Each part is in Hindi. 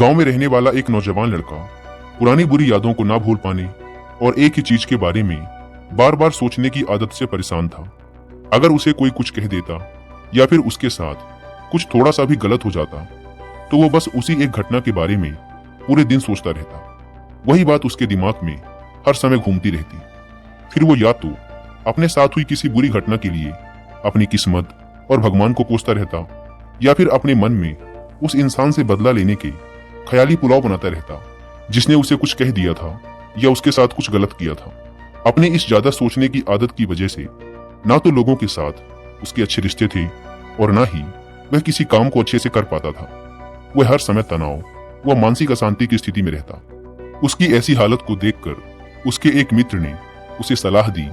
गांव में रहने वाला एक नौजवान लड़का पुरानी बुरी यादों को ना भूल पाने और एक ही चीज के बारे में बार बार सोचने की आदत से परेशान था। अगर उसे कोई कुछ कह देता या फिर उसके साथ कुछ थोड़ा सा भी गलत हो जाता तो वो बस उसी एक घटना के बारे में पूरे दिन सोचता रहता। वही बात उसके दिमाग में हर समय घूमती रहती। फिर वो या तो अपने साथ हुई किसी बुरी घटना के लिए अपनी किस्मत और भगवान को कोसता रहता या फिर अपने मन में उस इंसान से बदला लेने के ख्याली पुलाव बनाता रहता जिसने उसे कुछ कह दिया था या उसके साथ कुछ गलत किया था। अपने इस ज्यादा सोचने की आदत की वजह से ना तो लोगों के साथ उसके अच्छे रिश्ते थे और ना ही वह किसी काम को अच्छे से कर पाता था। वह हर समय तनाव व मानसिक अशांति की स्थिति में रहता। उसकी ऐसी हालत को देखकर उसके एक मित्र ने उसे सलाह दी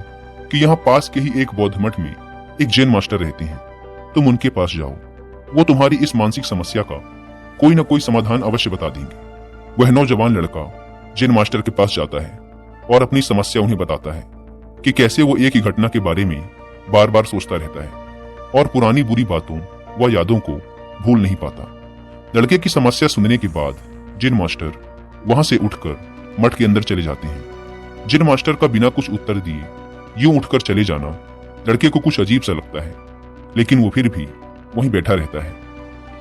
कि यहाँ पास के ही एक बौद्ध मठ में एक जैन मास्टर रहते हैं, तुम उनके पास जाओ, वो तुम्हारी इस मानसिक समस्या का कोई ना कोई समाधान अवश्य बता देंगे। वह नौजवान लड़का जैन मास्टर के पास जाता है और अपनी समस्या उन्हें बताता है कि कैसे वो एक ही घटना के बारे में बार बार सोचता रहता है और पुरानी बुरी बातों व यादों को भूल नहीं पाता। लड़के की समस्या सुनने के बाद जैन मास्टर वहां से उठकर मठ के अंदर चले जाते हैं। जैन मास्टर का बिना कुछ उत्तर दिए यूं उठकर चले जाना लड़के को कुछ अजीब सा लगता है, लेकिन वो फिर भी वहीं बैठा रहता है।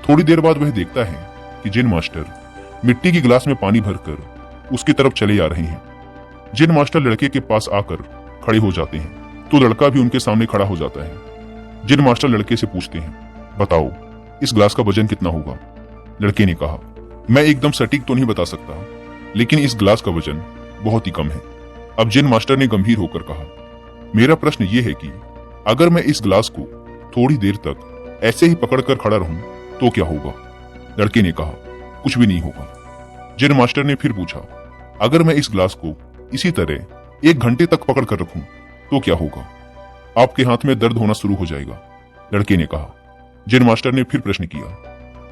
थोड़ी देर बाद वह देखता है कि जैन मास्टर मिट्टी की गिलास में पानी भरकर उसकी तरफ चले आ रहे हैं। जैन मास्टर लड़के के पास आकर खड़े हो जाते हैं तो लड़का भी उनके सामने खड़ा हो जाता है। जैन मास्टर लड़के से पूछते हैं, बताओ इस ग्लास का वजन कितना होगा? लड़के ने कहा, मैं एकदम सटीक तो नहीं बता सकता, लेकिन इस ग्लास का वजन बहुत ही कम है। अब जैन मास्टर ने गंभीर होकर कहा, मेरा प्रश्न ये है कि अगर मैं इस ग्लास को थोड़ी देर तक ऐसे ही पकड़कर खड़ा रहूं तो क्या होगा? लड़के ने कहा, कुछ भी नहीं होगा। जैन मास्टर ने फिर पूछा, अगर मैं इस ग्लास को इसी तरह 1 घंटे तक पकड़ कर रखूं तो क्या होगा? आपके हाथ में दर्द होना शुरू हो जाएगा। लड़के ने कहा। जैन मास्टर ने फिर प्रश्न किया,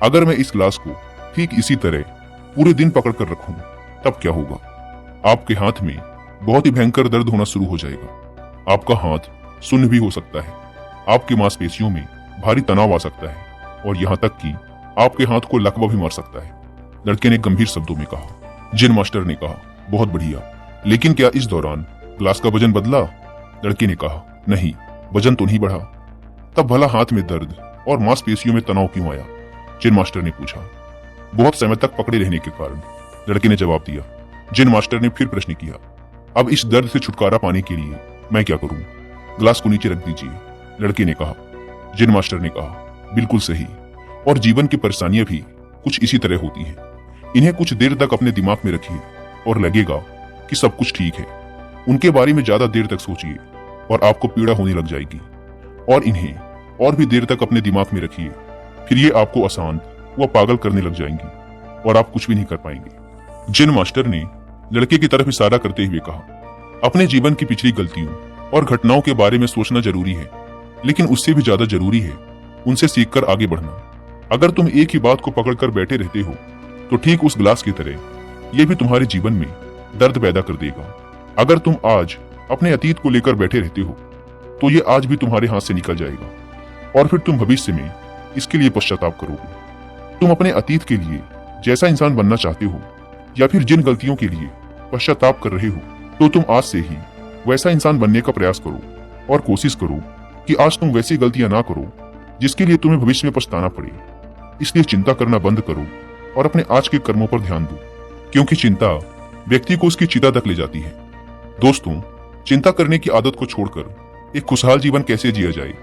अगर मैं इस ग्लास को ठीक इसी तरह पूरे दिन पकड़ कर रखूं तब क्या होगा? आपके हाथ में बहुत ही भयंकर दर्द होना शुरू हो जाएगा। आपका हाथ सुन्न भी हो सकता है, आपकी मांसपेशियों में भारी तनाव आ सकता है और यहाँ तक कि आपके हाथ को लकवा भी मार सकता है। लड़के ने गंभीर शब्दों में कहा। जैन मास्टर ने कहा, बहुत बढ़िया, लेकिन क्या इस दौरान ग्लास का वजन बदला? लड़के ने कहा, नहीं, वजन तो नहीं बढ़ा। तब भला हाथ में दर्द और मांसपेशियों में तनाव क्यों आया? जैन मास्टर ने पूछा। बहुत समय तक पकड़े रहने के कारण, लड़के ने जवाब दिया। जैन मास्टर ने फिर प्रश्न किया, अब इस दर्द से छुटकारा पाने के लिए मैं क्या करूं? ग्लास को नीचे रख दीजिए। लड़के ने कहा। जैन मास्टर ने कहा, बिल्कुल सही, और जीवन की परेशानियां भी कुछ इसी तरह होती हैं। इन्हें कुछ देर तक अपने दिमाग में रखिए और लगेगा कि सब कुछ ठीक है। उनके बारे में ज्यादा देर तक सोचिए और आपको पीड़ा होने लग जाएगी, और इन्हें और भी देर तक अपने दिमाग में रखिए, फिर ये आपको अशांत व पागल करने लग जाएंगी और आप कुछ भी नहीं कर पाएंगे। जैन मास्टर ने लड़के की तरफ इशारा करते हुए कहा, अपने जीवन की पिछली गलतियों और घटनाओं के बारे में सोचना जरूरी है, लेकिन उससे भी ज्यादा जरूरी है उनसे सीखकर आगे बढ़ना। अगर तुम एक ही बात को पकड़कर बैठे रहते हो तो ठीक उस ग्लास की तरह ये भी तुम्हारे जीवन में दर्द पैदा कर देगा। अगर तुम आज अपने अतीत को लेकर बैठे रहते हो तो ये आज भी तुम्हारे हाथ से निकल जाएगा और फिर तुम भविष्य में इसके लिए पश्चाताप करोगे। तुम अपने अतीत के लिए जैसा इंसान बनना चाहते हो या फिर जिन गलतियों के लिए पश्चाताप कर रहे हो, तो तुम आज से ही वैसा इंसान बनने का प्रयास करो और कोशिश करो कि आज तुम वैसी गलतियां ना करो जिसके लिए तुम्हें भविष्य में पछताना पड़े। इसलिए चिंता करना बंद करो और अपने आज के कर्मों पर ध्यान दो, क्योंकि चिंता व्यक्ति को उसकी चिता तक ले जाती है। दोस्तों, चिंता करने की आदत को छोड़कर एक खुशहाल जीवन कैसे जिया जाए,